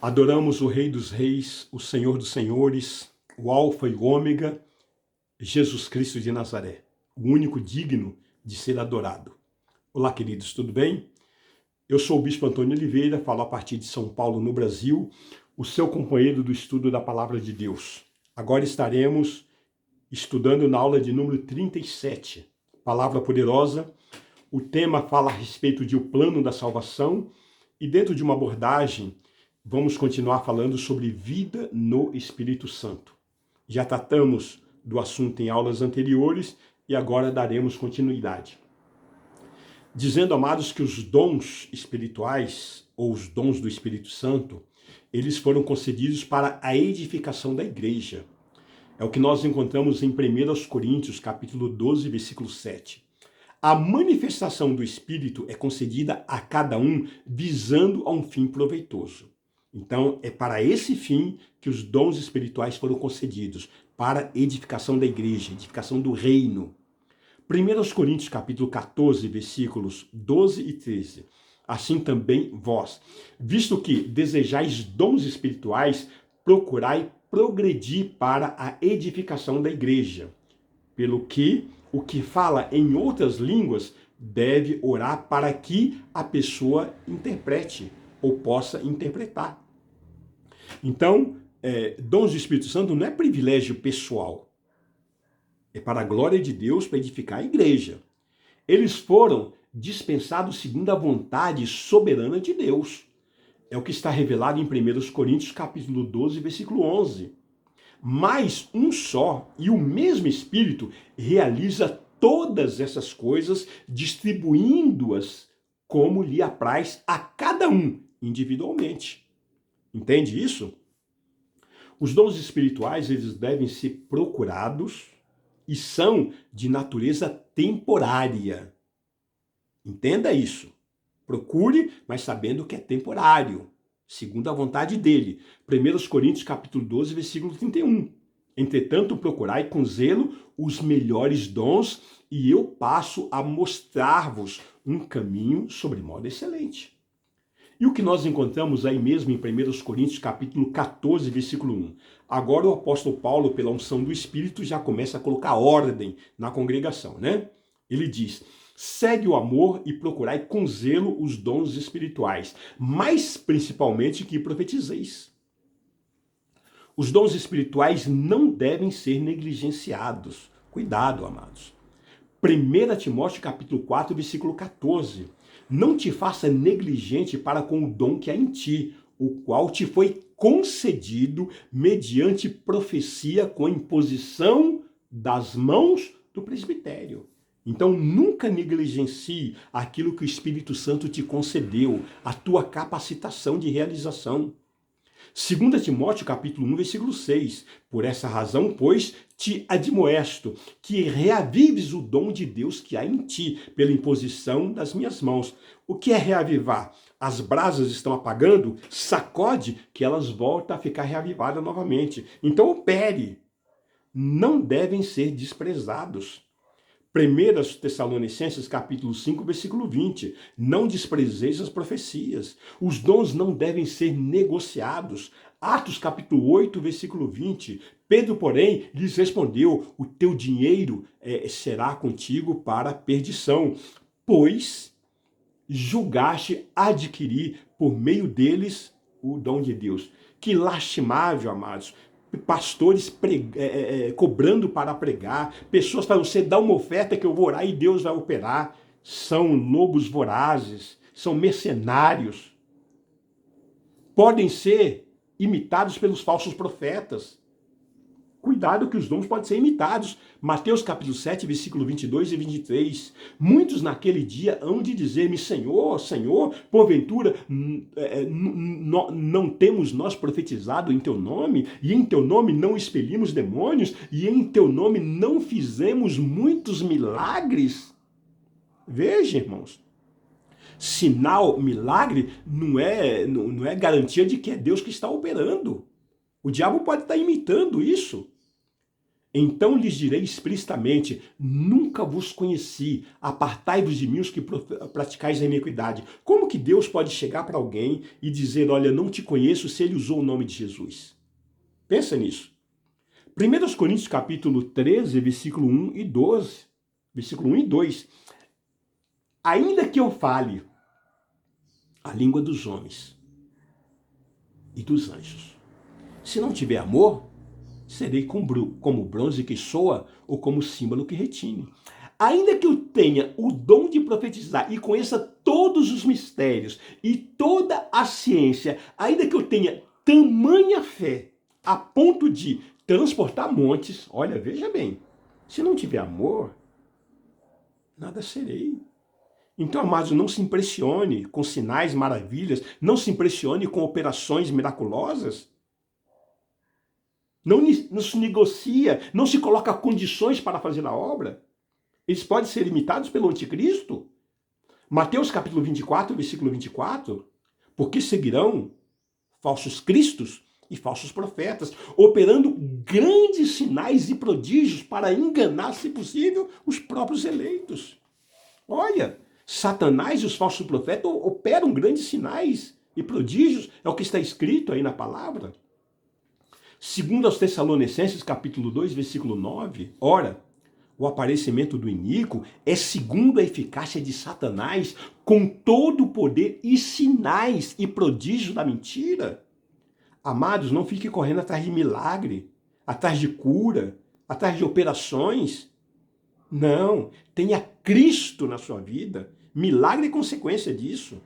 Adoramos o Rei dos Reis, o Senhor dos Senhores, o Alfa e o Ômega, Jesus Cristo de Nazaré, o único digno de ser adorado. Olá, queridos, tudo bem? Eu sou o Bispo Antônio Oliveira, falo a partir de São Paulo, no Brasil, o seu companheiro do estudo da Palavra de Deus. Agora estaremos estudando na aula de número 37, Palavra Poderosa. O tema fala a respeito de o plano da salvação e dentro de uma abordagem vamos continuar falando sobre vida no Espírito Santo. Já tratamos do assunto em aulas anteriores e agora daremos continuidade. Dizendo, amados, que os dons espirituais, ou os dons do Espírito Santo, eles foram concedidos para a edificação da igreja. É o que nós encontramos em 1 Coríntios, capítulo 12, versículo 7. A manifestação do Espírito é concedida a cada um visando a um fim proveitoso. Então, é para esse fim que os dons espirituais foram concedidos, para edificação da igreja, edificação do reino. 1 Coríntios capítulo 14, versículos 12 e 13. Assim também vós, visto que desejais dons espirituais, procurai progredir para a edificação da igreja. Pelo que o que fala em outras línguas deve orar para que a pessoa interprete ou possa interpretar. Então, dons do Espírito Santo não é privilégio pessoal. É para a glória de Deus, para edificar a igreja. Eles foram dispensados segundo a vontade soberana de Deus. É o que está revelado em 1 Coríntios capítulo 12, versículo 11. Mas um só e o mesmo Espírito realiza todas essas coisas, distribuindo-as como lhe apraz a cada um individualmente. Entende isso? Os dons espirituais, eles devem ser procurados e são de natureza temporária. Entenda isso. Procure, mas sabendo que é temporário, segundo a vontade dele. 1 Coríntios capítulo 12, versículo 31. Entretanto, procurai com zelo os melhores dons, e eu passo a mostrar-vos um caminho sobremodo excelente. E o que nós encontramos aí mesmo em 1 Coríntios capítulo 14, versículo 1. Agora o apóstolo Paulo, pela unção do Espírito, já começa a colocar ordem na congregação, né? Ele diz: segue o amor e procurai com zelo os dons espirituais, mas principalmente que profetizeis. Os dons espirituais não devem ser negligenciados. Cuidado, amados. 1 Timóteo capítulo 4, versículo 14. Não te faça negligente para com o dom que há em ti, o qual te foi concedido mediante profecia com a imposição das mãos do presbitério. Então, nunca negligencie aquilo que o Espírito Santo te concedeu, a tua capacitação de realização. 2 Timóteo capítulo 1, versículo 6. Por essa razão, pois, te admoesto que reavives o dom de Deus que há em ti, pela imposição das minhas mãos. O que é reavivar? As brasas estão apagando? Sacode que elas voltam a ficar reavivadas novamente. Então opere. Não devem ser desprezados. 1 Tessalonicenses capítulo 5, versículo 20. Não desprezeis as profecias. Os dons não devem ser negociados. Atos capítulo 8, versículo 20. Pedro, porém, lhes respondeu: o teu dinheiro será contigo para a perdição, pois julgaste adquirir por meio deles o dom de Deus. Que lastimável, amados. Pastores cobrando para pregar, pessoas falando: você dá uma oferta que eu vou orar e Deus vai operar. São lobos vorazes, são mercenários. Podem ser imitados pelos falsos profetas. Cuidado que os dons podem ser imitados. Mateus capítulo 7, versículo 22 e 23. Muitos naquele dia hão de dizer-me: Senhor, Senhor, porventura não temos nós profetizado em teu nome? E em teu nome não expelimos demônios? E em teu nome não fizemos muitos milagres? Veja, irmãos. Sinal, milagre, não é garantia de que é Deus que está operando. O diabo pode estar imitando isso. Então lhes direi explicitamente, nunca vos conheci, apartai-vos de mim os que praticais a iniquidade. Como que Deus pode chegar para alguém e dizer, olha, não te conheço, se ele usou o nome de Jesus? Pensa nisso. 1 Coríntios capítulo 13, versículo 1 e 12. Versículo 1 e 2. Ainda que eu fale a língua dos homens e dos anjos, se não tiver amor, serei como bronze que soa ou como símbolo que retine. Ainda que eu tenha o dom de profetizar e conheça todos os mistérios e toda a ciência, ainda que eu tenha tamanha fé a ponto de transportar montes, olha, veja bem, se não tiver amor, nada serei. Então, amados, não se impressione com sinais, maravilhas, não se impressione com operações miraculosas. Não se negocia, não se coloca condições para fazer a obra. Eles podem ser limitados pelo anticristo. Mateus capítulo 24, versículo 24. Porque seguirão falsos cristos e falsos profetas, operando grandes sinais e prodígios para enganar, se possível, os próprios eleitos. Olha, Satanás e os falsos profetas operam grandes sinais e prodígios, é o que está escrito aí na palavra. Segundo aos Tessalonicenses, capítulo 2, versículo 9, ora, o aparecimento do iníquo é segundo a eficácia de Satanás, com todo o poder e sinais e prodígios da mentira. Amados, não fique correndo atrás de milagre, atrás de cura, atrás de operações. Não, tenha Cristo na sua vida. Milagre é consequência disso.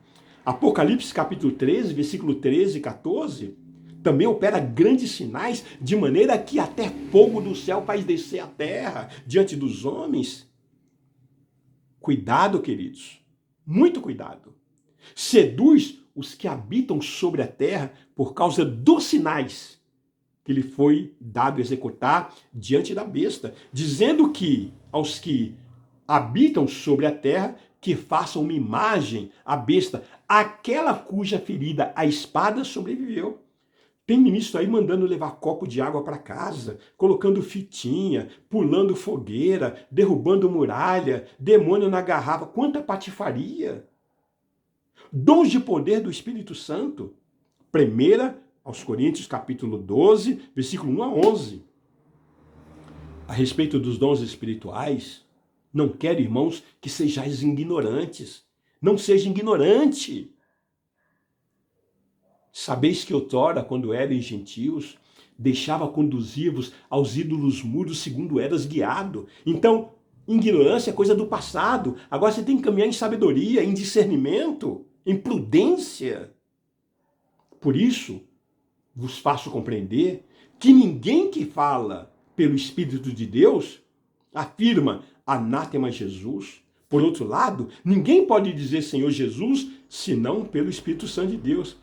Apocalipse capítulo 13, versículo 13 e 14, também opera grandes sinais, de maneira que até fogo do céu faz descer a terra diante dos homens. Cuidado, queridos, muito cuidado. Seduz os que habitam sobre a terra por causa dos sinais que lhe foi dado executar diante da besta, dizendo que aos que habitam sobre a terra que façam uma imagem à besta, aquela cuja ferida a espada sobreviveu. Tem ministro aí mandando levar copo de água para casa, colocando fitinha, pulando fogueira, derrubando muralha, demônio na garrafa. Quanta patifaria! Dons de poder do Espírito Santo. 1 aos Coríntios, capítulo 12, versículo 1 a 11. A respeito dos dons espirituais, não quero, irmãos, que sejais ignorantes. Não seja ignorante. Sabeis que outrora, quando erais gentios, deixava conduzir-vos aos ídolos mudos segundo eras guiado. Então, ignorância é coisa do passado. Agora você tem que caminhar em sabedoria, em discernimento, em prudência. Por isso, vos faço compreender que ninguém que fala pelo Espírito de Deus afirma anátema Jesus. Por outro lado, ninguém pode dizer Senhor Jesus senão pelo Espírito Santo de Deus.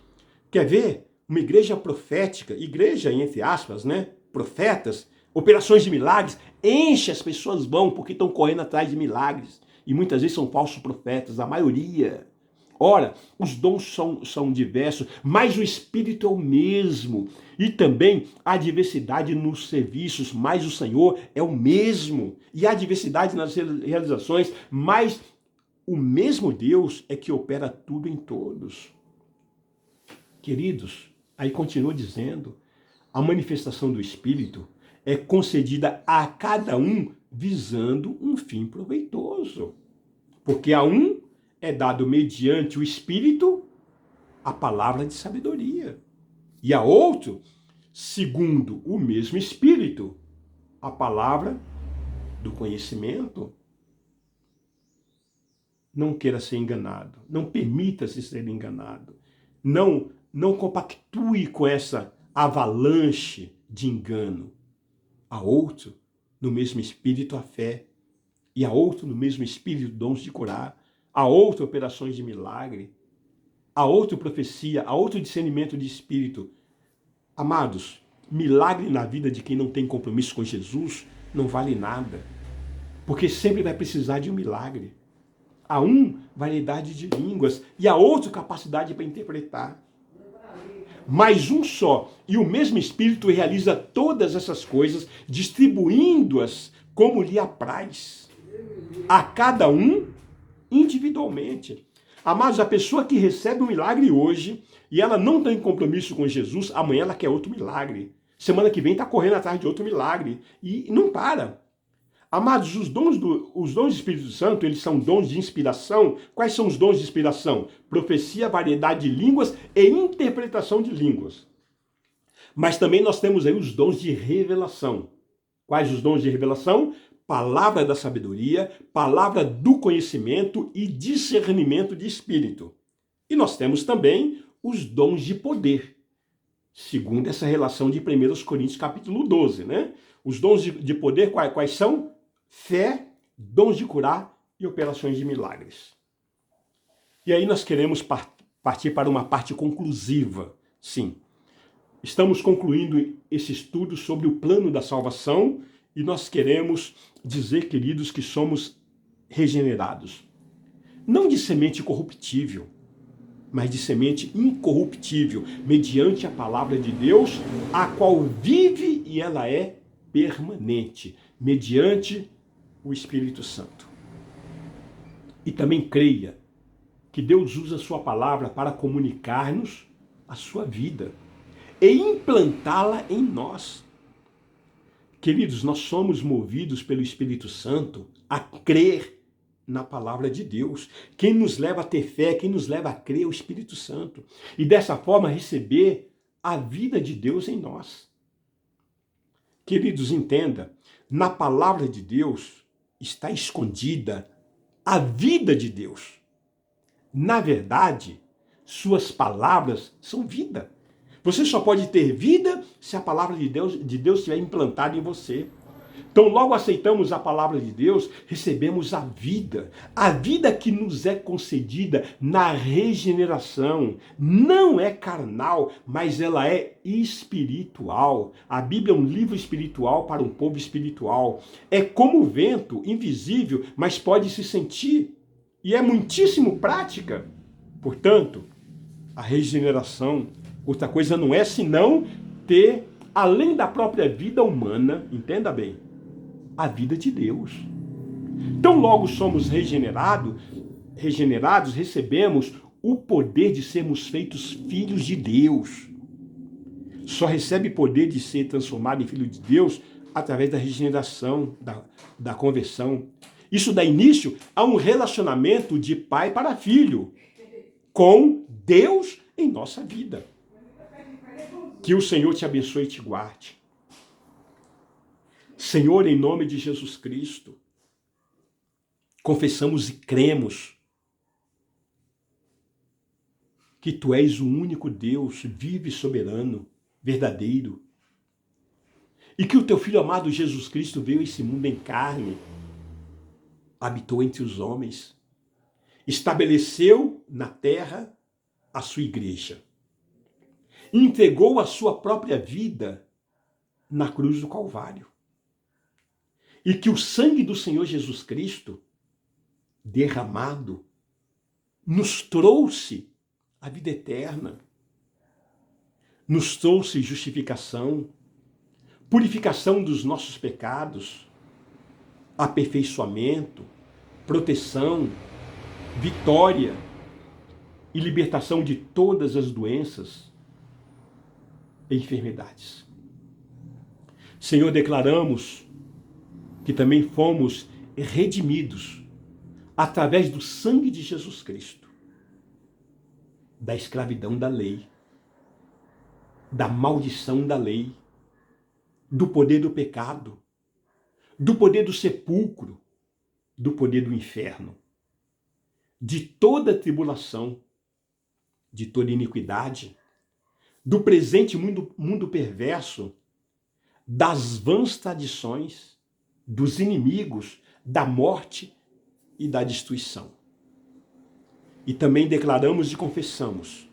Quer ver? Uma igreja profética, igreja entre aspas, né? Profetas, operações de milagres, enche, as pessoas vão porque estão correndo atrás de milagres. E muitas vezes são falsos profetas, a maioria. Ora, os dons são diversos, mas o Espírito é o mesmo. E também há diversidade nos serviços, mas o Senhor é o mesmo. E há diversidade nas realizações, mas o mesmo Deus é que opera tudo em todos. Queridos, aí continua dizendo, a manifestação do Espírito é concedida a cada um visando um fim proveitoso. Porque a um é dado mediante o Espírito a palavra de sabedoria. E a outro, segundo o mesmo Espírito, a palavra do conhecimento. Não queira ser enganado. Não permita-se ser enganado. Não compactue com essa avalanche de engano. A outro, no mesmo Espírito, a fé. E a outro, no mesmo Espírito, dons de curar. A outro, operações de milagre. A outro, profecia. A outro, discernimento de espírito. Amados, milagre na vida de quem não tem compromisso com Jesus não vale nada. Porque sempre vai precisar de um milagre. A um, variedade de línguas. E a outro, capacidade para interpretar. mas um só. E o mesmo Espírito realiza todas essas coisas, distribuindo-as como lhe apraz, a cada um individualmente. Amados, a pessoa que recebe um milagre hoje e ela não tem compromisso com Jesus, amanhã ela quer outro milagre. Semana que vem está correndo atrás de outro milagre. E não para. Amados, os dons do Espírito Santo, eles são dons de inspiração. Quais são os dons de inspiração? Profecia, variedade de línguas e interpretação de línguas. Mas também nós temos aí os dons de revelação. Quais os dons de revelação? Palavra da sabedoria, palavra do conhecimento e discernimento de espírito. E nós temos também os dons de poder, segundo essa relação de 1 Coríntios capítulo 12, né? Os dons de poder quais são? Fé, dons de curar e operações de milagres. E aí nós queremos partir para uma parte conclusiva. Sim, estamos concluindo esse estudo sobre o plano da salvação e nós queremos dizer, queridos, que somos regenerados. Não de semente corruptível, mas de semente incorruptível, mediante a palavra de Deus, a qual vive e ela é permanente, mediante o Espírito Santo. E também creia que Deus usa a sua palavra para comunicar-nos a sua vida e implantá-la em nós. Queridos, nós somos movidos pelo Espírito Santo a crer na palavra de Deus. Quem nos leva a ter fé, quem nos leva a crer é o Espírito Santo. E dessa forma receber a vida de Deus em nós. Queridos, entenda, na palavra de Deus está escondida a vida de Deus. Na verdade, suas palavras são vida. Você só pode ter vida se a palavra de Deus estiver implantada em você. Então, logo aceitamos a palavra de Deus, recebemos a vida que nos é concedida na regeneração. Não é carnal, mas ela é espiritual. A Bíblia é um livro espiritual para um povo espiritual. É como o vento, invisível, mas pode se sentir. E é muitíssimo prática. Portanto, a regeneração, outra coisa não é senão ter, além da própria vida humana, entenda bem, a vida de Deus. Então, logo somos regenerados, recebemos o poder de sermos feitos filhos de Deus. Só recebe poder de ser transformado em filho de Deus através da regeneração, da conversão. Isso dá início a um relacionamento de pai para filho com Deus em nossa vida. Que o Senhor te abençoe e te guarde. Senhor, em nome de Jesus Cristo, confessamos e cremos que Tu és o único Deus, vivo e soberano, verdadeiro, e que o Teu Filho amado Jesus Cristo veio a esse mundo em carne, habitou entre os homens, estabeleceu na terra a sua igreja, entregou a sua própria vida na cruz do Calvário. E que o sangue do Senhor Jesus Cristo, derramado, nos trouxe a vida eterna, nos trouxe justificação, purificação dos nossos pecados, aperfeiçoamento, proteção, vitória e libertação de todas as doenças e enfermidades. Senhor, declaramos que também fomos redimidos através do sangue de Jesus Cristo, da escravidão da lei, da maldição da lei, do poder do pecado, do poder do sepulcro, do poder do inferno, de toda tribulação, de toda iniquidade, do presente mundo perverso, das vãs tradições, dos inimigos, da morte e da destruição. E também declaramos e confessamos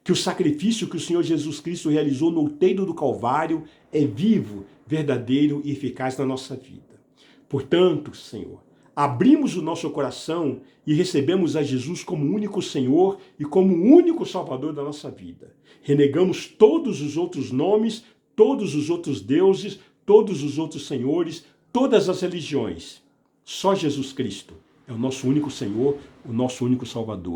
que o sacrifício que o Senhor Jesus Cristo realizou no outeiro do Calvário é vivo, verdadeiro e eficaz na nossa vida. Portanto, Senhor, abrimos o nosso coração e recebemos a Jesus como único Senhor e como único Salvador da nossa vida. Renegamos todos os outros nomes, todos os outros deuses, todos os outros senhores, todas as religiões. Só Jesus Cristo é o nosso único Senhor, o nosso único Salvador.